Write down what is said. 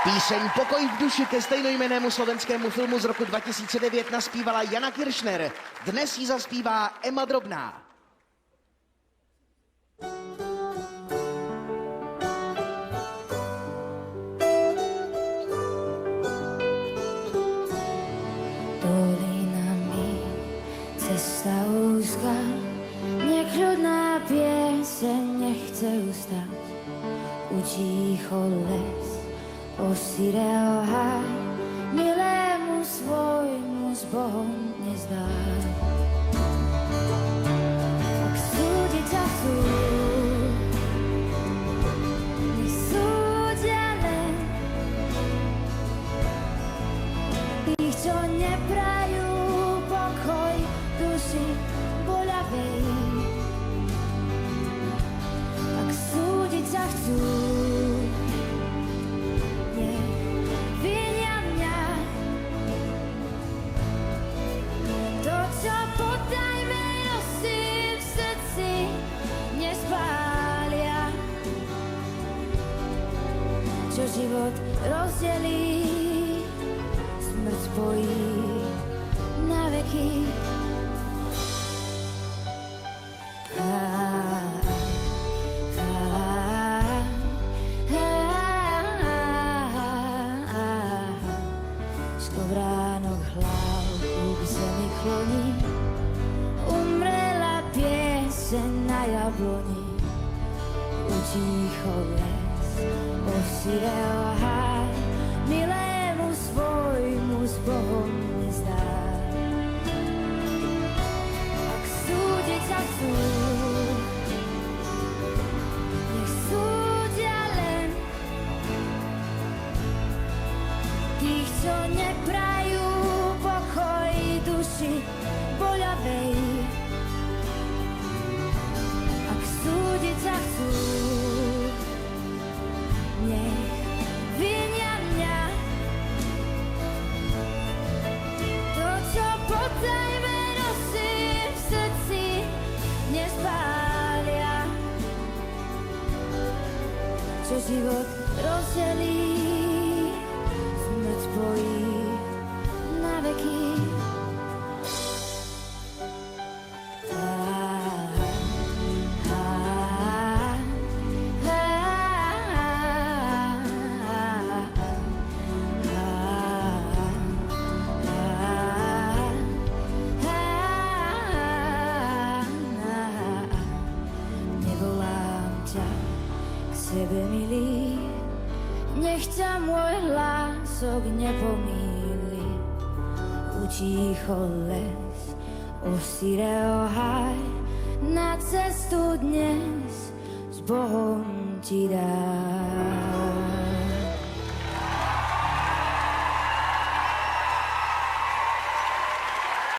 Píseň Pokoj v duši ke stejnojmennému slovenskému filmu z roku 2009 naspívala Jana Kiršner. Dnes ji zaspívá Emma Drobná. Dolinami cesta úzka, nekľudná pieseň nechce ustať. Utíchol les, osirel háj, milému svojmu s Bohom nezdá. Ak súdiť ťa chcú, nech súdia len tých, čo neprajú pokoj duši boľavej. Ak súdiť ťa chcú, čo život rozdelí, smrť spojí na veky. Skovránok hlavu k zemi kloní, umrela pieseň na jabloni, utíchol les, osirel háj, milému svojmu s Bohom nezdá. Ak súdiť sa chcú, nech súdia len tých, čo neprajú pokoj duši boľavej. Ak súdiť sa chcú, nech vinia mňa. To, čo potajme nosím v srdci, nespália. Čo život rozdelí, smrť spojí na veky. Sebe milý, nech ťa môj hlások nepomýli. Utíchol les, osirel háj, na cestu dnes s Bohom ti dám.